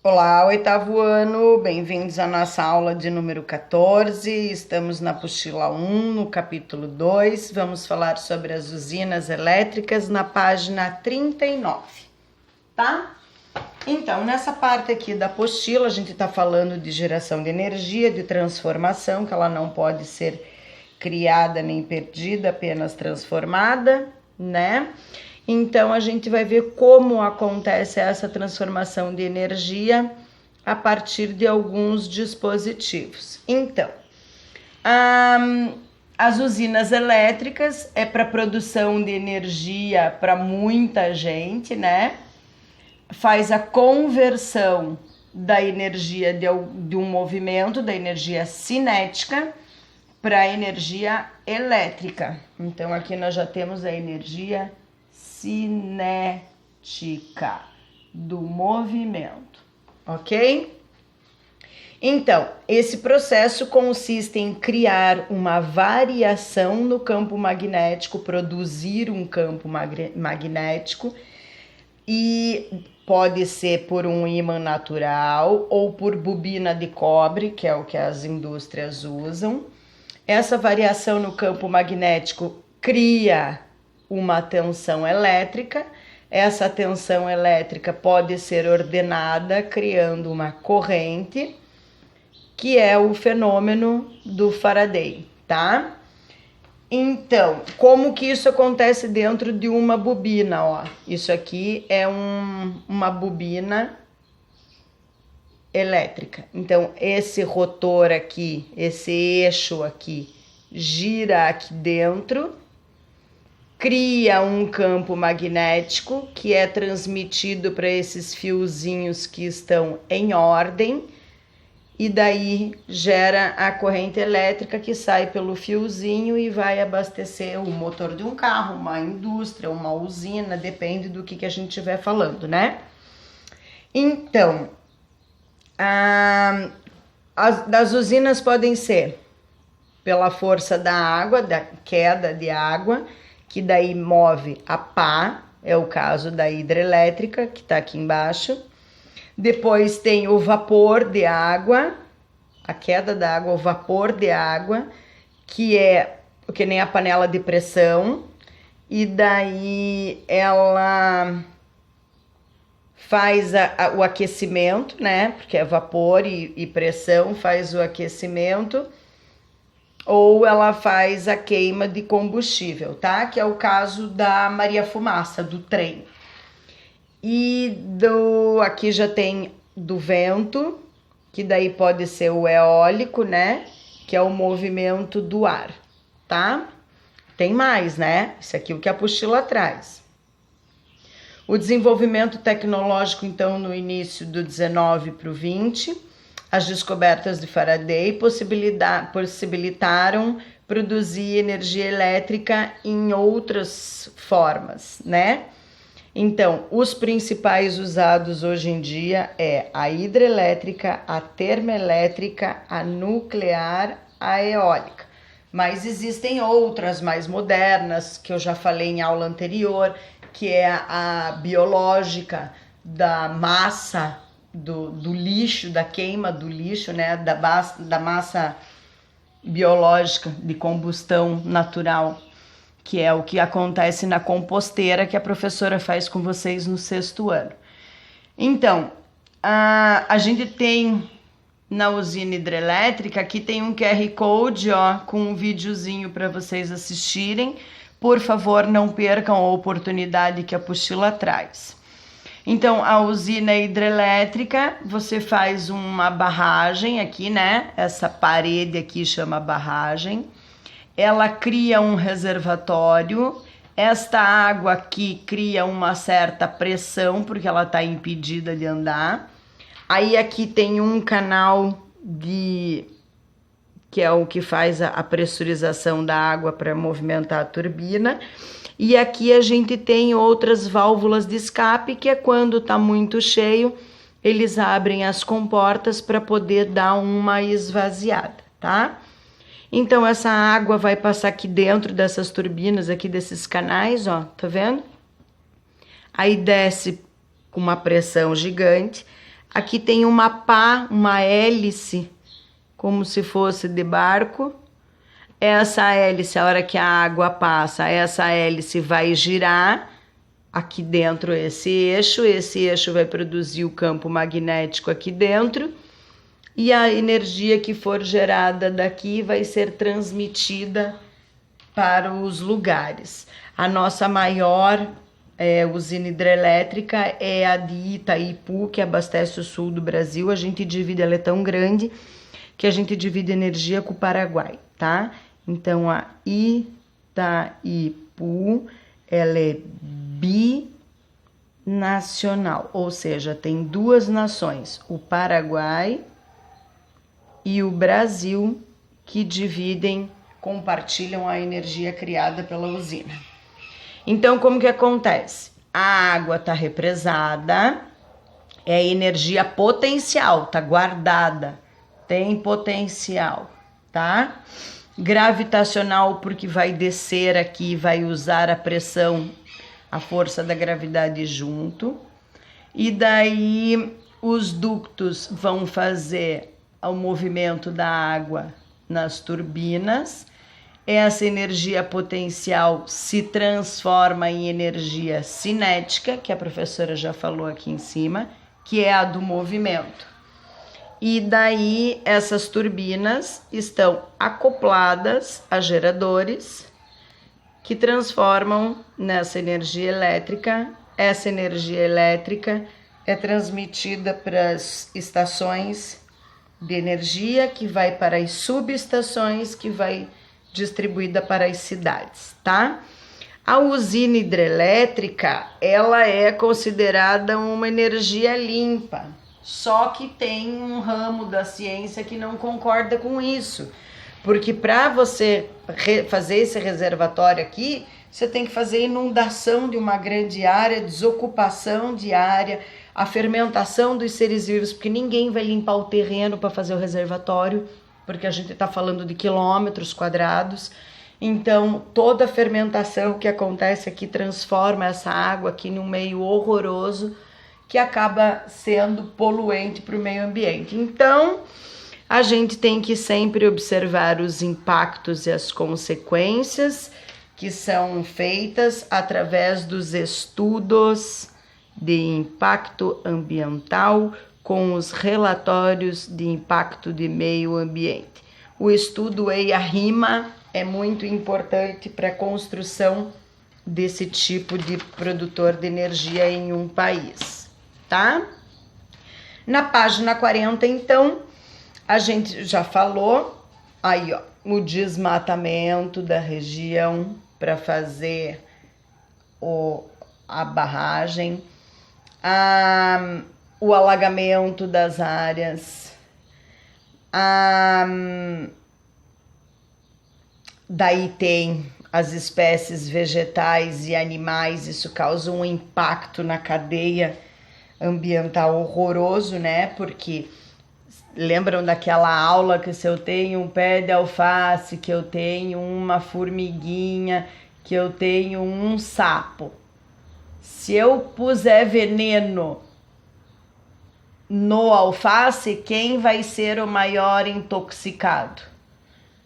Olá, oitavo ano, bem-vindos à nossa aula de número 14. Estamos na apostila 1, no capítulo 2. Vamos falar sobre as usinas elétricas na página 39, tá? Então, nessa parte aqui da apostila, a gente está falando de geração de energia, de transformação, que ela não pode ser criada nem perdida, apenas transformada, né? Então, a gente vai ver como acontece essa transformação de energia a partir de alguns dispositivos. Então, as usinas elétricas é para produção de energia para muita gente, né? Faz a conversão da energia de um movimento, da energia cinética, para a energia elétrica. Então, aqui nós já temos a energia cinética do movimento, ok? Então, esse processo consiste em criar uma variação no campo magnético, produzir um campo magnético, e pode ser por um ímã natural ou por bobina de cobre, que é o que as indústrias usam. Essa variação no campo magnético cria uma tensão elétrica. Essa tensão elétrica pode ser ordenada criando uma corrente, que é o fenômeno do Faraday, tá? Então, como que isso acontece dentro de uma bobina, ó? Isso aqui é uma bobina elétrica. Então, esse rotor aqui, esse eixo aqui, gira aqui dentro, cria um campo magnético que é transmitido para esses fiozinhos que estão em ordem, e daí gera a corrente elétrica que sai pelo fiozinho e vai abastecer o motor de um carro, uma indústria, uma usina, depende do que a gente estiver falando, né? Então, as usinas podem ser pela força da água, da queda de água, que daí move a pá, é o caso da hidrelétrica, que está aqui embaixo. Depois tem o vapor de água, a queda da água, o vapor de água, que é que nem a panela de pressão, e daí ela faz o aquecimento, né? Porque é vapor e pressão, faz o aquecimento, ou ela faz a queima de combustível, tá? Que é o caso da Maria Fumaça, do trem. E aqui já tem do vento, que daí pode ser o eólico, né? Que é o movimento do ar, tá? Tem mais, né? Isso aqui é o que a apostila traz. O desenvolvimento tecnológico, então, no início do 19 para o 20, as descobertas de Faraday possibilitaram produzir energia elétrica em outras formas, né? Então, os principais usados hoje em dia é a hidrelétrica, a termoelétrica, a nuclear, a eólica. Mas existem outras mais modernas, que eu já falei em aula anterior, que é a biológica, da massa do lixo, da queima do lixo, né? Da massa biológica de combustão natural, que é o que acontece na composteira que a professora faz com vocês no 6º ano. Então, a gente tem na usina hidrelétrica, aqui tem um QR Code, ó, com um videozinho para vocês assistirem. Por favor, não percam a oportunidade que a apostila traz. Então, a usina hidrelétrica, você faz uma barragem aqui, né? Essa parede aqui chama barragem. Ela cria um reservatório. Esta água aqui cria uma certa pressão, porque ela está impedida de andar. Aí aqui tem um canal que é o que faz a pressurização da água para movimentar a turbina. E aqui a gente tem outras válvulas de escape, que é quando está muito cheio, eles abrem as comportas para poder dar uma esvaziada, tá? Então, essa água vai passar aqui dentro dessas turbinas, aqui desses canais, ó, tá vendo? Aí desce com uma pressão gigante, Aqui tem uma pá, uma hélice, como se fosse de barco. Essa hélice, a hora que a água passa, essa hélice vai girar aqui dentro esse eixo vai produzir o campo magnético aqui dentro, e a energia que for gerada daqui vai ser transmitida para os lugares. A nossa maior usina hidrelétrica é a de Itaipu, que abastece o sul do Brasil. A gente divide, ela é tão grande que a gente divide energia com o Paraguai, tá? Então a Itaipu, ela é binacional, ou seja, tem duas nações, o Paraguai e o Brasil, que compartilham a energia criada pela usina. Então, como que acontece? A água está represada, é energia potencial, tá guardada, tem potencial, tá? Gravitacional, porque vai descer aqui, vai usar a pressão, a força da gravidade junto. E daí os ductos vão fazer o movimento da água nas turbinas. Essa energia potencial se transforma em energia cinética, que a professora já falou aqui em cima, que é a do movimento. E daí essas turbinas estão acopladas a geradores que transformam nessa energia elétrica. Essa energia elétrica é transmitida para as estações de energia, que vai para as subestações, que vai distribuída para as cidades, tá? A usina hidrelétrica, ela é considerada uma energia limpa, só que tem um ramo da ciência que não concorda com isso, porque para você fazer esse reservatório aqui, você tem que fazer inundação de uma grande área, desocupação de área, a fermentação dos seres vivos, porque ninguém vai limpar o terreno para fazer o reservatório, porque a gente está falando de quilômetros quadrados. Então, toda a fermentação que acontece aqui transforma essa água aqui num meio horroroso, que acaba sendo poluente para o meio ambiente. Então, a gente tem que sempre observar os impactos e as consequências que são feitas através dos estudos de impacto ambiental com os relatórios de impacto de meio ambiente. O estudo EIA-RIMA é muito importante para a construção desse tipo de produtor de energia em um país, tá? Na página 40, então, a gente já falou aí, ó, o desmatamento da região para fazer a barragem, o alagamento das áreas, daí tem as espécies vegetais e animais, isso causa um impacto na cadeia ambiental horroroso, né? Porque lembram daquela aula que se eu tenho um pé de alface, que eu tenho uma formiguinha, que eu tenho um sapo. Se eu puser veneno no alface, quem vai ser o maior intoxicado?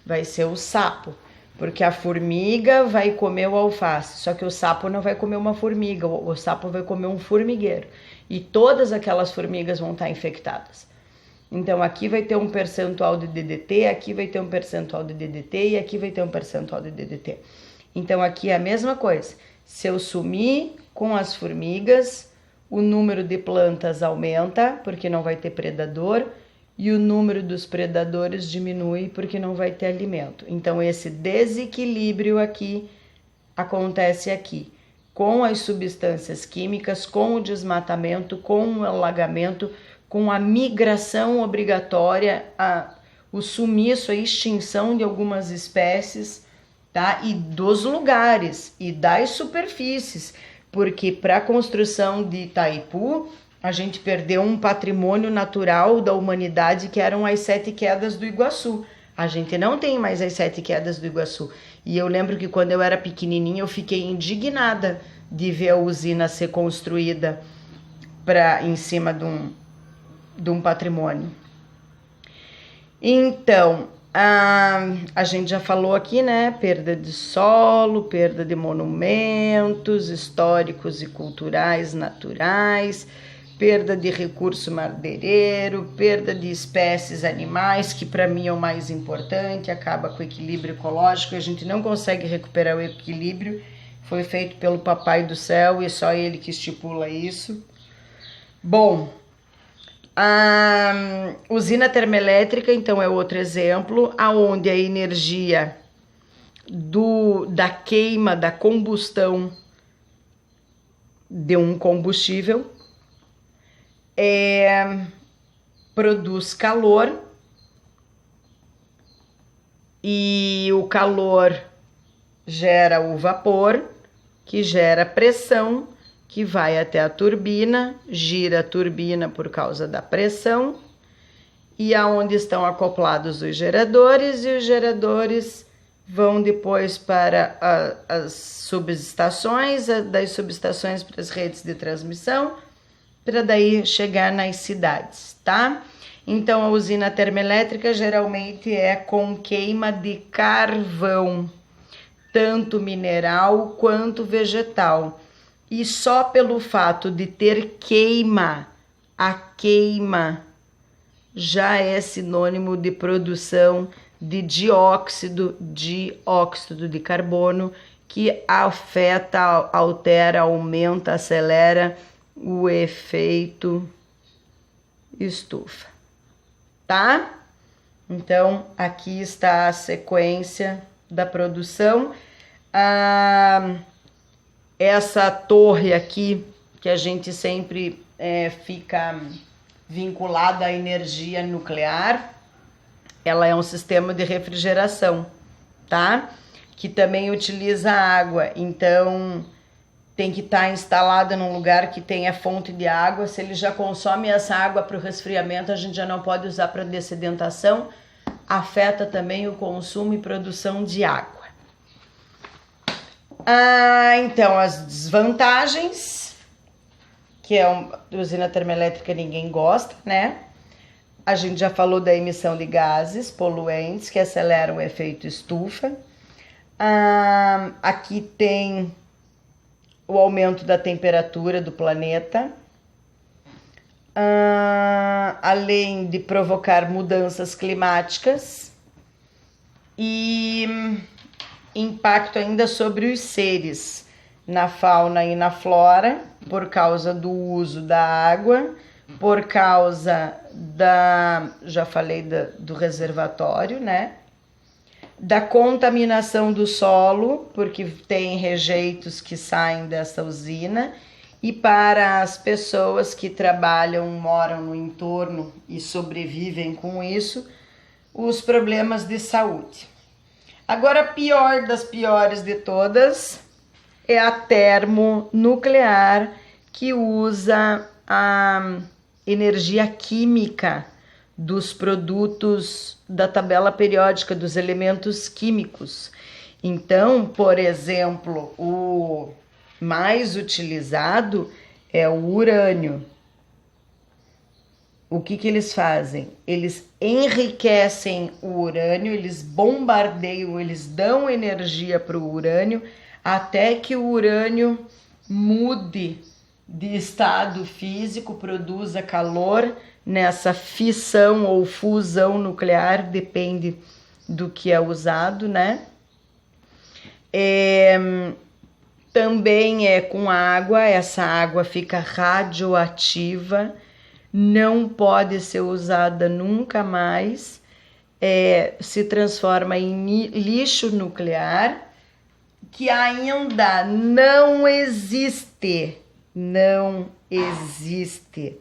Vai ser o sapo, porque a formiga vai comer o alface, só que o sapo não vai comer uma formiga, o sapo vai comer um formigueiro, e todas aquelas formigas vão estar infectadas. Então aqui vai ter um percentual de DDT, aqui vai ter um percentual de DDT e aqui vai ter um percentual de DDT. Então aqui é a mesma coisa, se eu sumir com as formigas, o número de plantas aumenta, porque não vai ter predador, e o número dos predadores diminui, porque não vai ter alimento. Então, esse desequilíbrio aqui acontece aqui, com as substâncias químicas, com o desmatamento, com o alagamento, com a migração obrigatória, o sumiço, a extinção de algumas espécies, tá? E dos lugares, e das superfícies, porque para a construção de Itaipu, a gente perdeu um patrimônio natural da humanidade, que eram as 7 quedas do Iguaçu. A gente não tem mais as 7 quedas do Iguaçu. E eu lembro que quando eu era pequenininha, eu fiquei indignada de ver a usina ser construída em cima de um patrimônio. Então, a gente já falou aqui, né? Perda de solo, perda de monumentos históricos e culturais naturais, perda de recurso madeireiro, perda de espécies animais, que para mim é o mais importante, acaba com o equilíbrio ecológico, a gente não consegue recuperar o equilíbrio, foi feito pelo Papai do Céu e só ele que estipula isso. Bom, a usina termoelétrica, então, é outro exemplo, aonde a energia da queima, da combustão de um combustível produz calor e o calor gera o vapor, que gera pressão, que vai até a turbina, gira a turbina por causa da pressão, e aonde estão acoplados os geradores, e os geradores vão depois para as subestações, das subestações para as redes de transmissão, para daí chegar nas cidades, tá? Então a usina termoelétrica geralmente é com queima de carvão, tanto mineral quanto vegetal. E só pelo fato de ter queima, a queima já é sinônimo de produção de dióxido de carbono, que afeta, altera, aumenta, acelera o efeito estufa, tá? Então, aqui está a sequência da produção. Essa torre aqui, que a gente sempre fica vinculada à energia nuclear, ela é um sistema de refrigeração, tá? Que também utiliza água, então tem que estar instalada num lugar que tenha fonte de água. Se ele já consome essa água para o resfriamento, a gente já não pode usar para dessedentação, afeta também o consumo e produção de água. Então, as desvantagens, que é uma usina termoelétrica, ninguém gosta, né? A gente já falou da emissão de gases poluentes que aceleram o efeito estufa. Aqui tem o aumento da temperatura do planeta, além de provocar mudanças climáticas e impacto ainda sobre os seres na fauna e na flora, por causa do uso da água, por causa já falei do reservatório, né? Da contaminação do solo, porque tem rejeitos que saem dessa usina, e para as pessoas que trabalham, moram no entorno e sobrevivem com isso, os problemas de saúde. Agora, a pior das piores de todas é a termonuclear, que usa a energia química dos produtos da tabela periódica, dos elementos químicos. Então, por exemplo, o mais utilizado é o urânio. O que eles fazem? Eles enriquecem o urânio, eles bombardeiam, eles dão energia para o urânio, até que o urânio mude de estado físico, produza calor nessa fissão ou fusão nuclear, depende do que é usado, né? Também é com água, essa água fica radioativa, não pode ser usada nunca mais, se transforma em lixo nuclear, que ainda não existe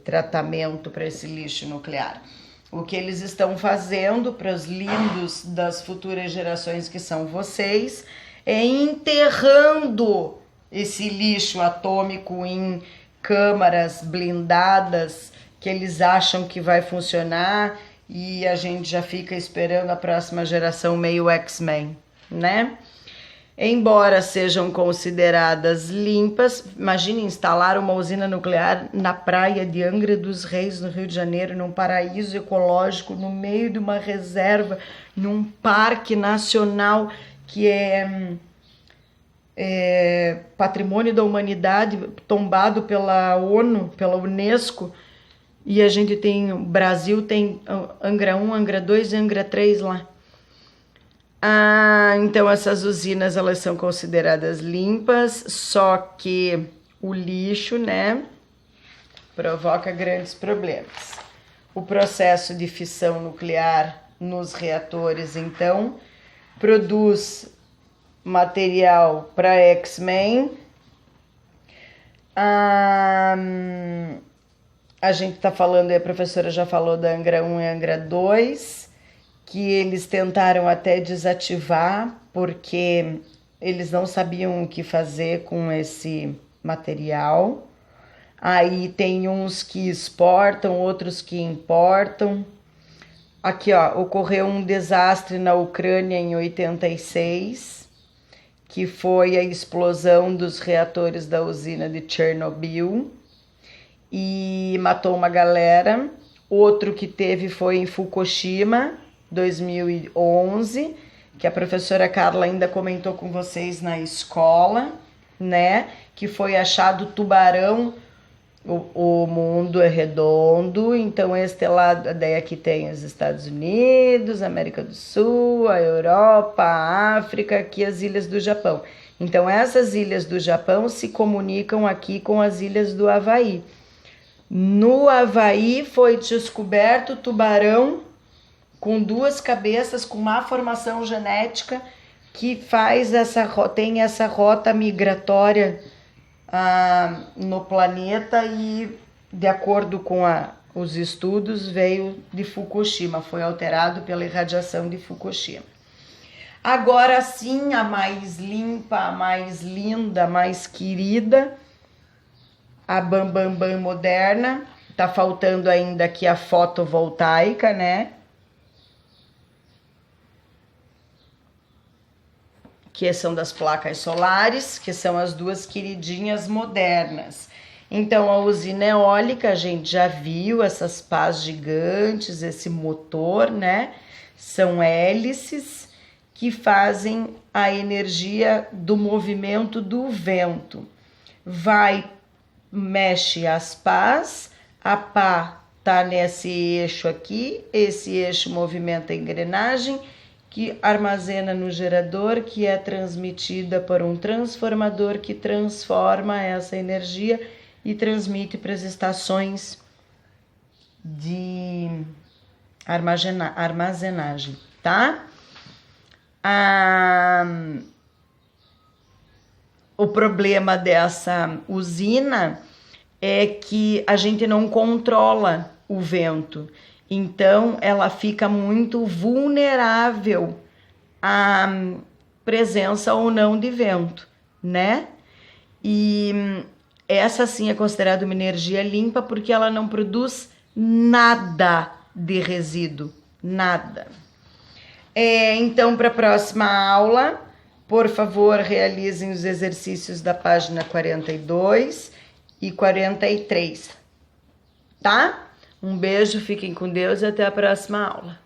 tratamento para esse lixo nuclear. O que eles estão fazendo para os lindos das futuras gerações, que são vocês, é enterrando esse lixo atômico em câmaras blindadas, que eles acham que vai funcionar, e a gente já fica esperando a próxima geração meio X-Men, né? embora sejam consideradas limpas. Imagine instalar uma usina nuclear na praia de Angra dos Reis, no Rio de Janeiro, num paraíso ecológico, no meio de uma reserva, num parque nacional que é patrimônio da humanidade, tombado pela ONU, pela Unesco, e a gente tem, o Brasil tem Angra 1, Angra 2 e Angra 3 lá. Então essas usinas, elas são consideradas limpas, só que o lixo, né, provoca grandes problemas. O processo de fissão nuclear nos reatores, então, produz material para X-Men. A gente está falando, a professora já falou da Angra 1 e Angra 2, que eles tentaram até desativar, porque eles não sabiam o que fazer com esse material. Aí tem uns que exportam, outros que importam. Aqui, ó, ocorreu um desastre na Ucrânia em 86, que foi a explosão dos reatores da usina de Chernobyl e matou uma galera. Outro que teve foi em Fukushima, 2011, que a professora Carla ainda comentou com vocês na escola, né? Que foi achado tubarão. O mundo é redondo, então este lado, daí aqui tem os Estados Unidos, a América do Sul, a Europa, a África, aqui as ilhas do Japão. Então essas ilhas do Japão se comunicam aqui com as ilhas do Havaí. No Havaí foi descoberto tubarão com 2 cabeças, com má formação genética, que tem essa rota migratória no planeta, e de acordo com os estudos veio de Fukushima, foi alterado pela irradiação de Fukushima. Agora sim, a mais limpa, a mais linda, a mais querida, a Bambambam moderna. Tá faltando ainda aqui a fotovoltaica, né? Que são das placas solares, que são as 2 queridinhas modernas. Então, a usina eólica, a gente já viu essas pás gigantes, esse motor, né? São hélices que fazem a energia do movimento do vento. Mexe as pás, a pá tá nesse eixo aqui, esse eixo movimenta a engrenagem, que armazena no gerador, que é transmitida por um transformador que transforma essa energia e transmite para as estações de armazenagem, tá? O problema dessa usina é que a gente não controla o vento. Então, ela fica muito vulnerável à presença ou não de vento, né? E essa sim é considerada uma energia limpa porque ela não produz nada de resíduo, nada. Então, para a próxima aula, por favor, realizem os exercícios da página 42 e 43, tá? Um beijo, fiquem com Deus e até a próxima aula.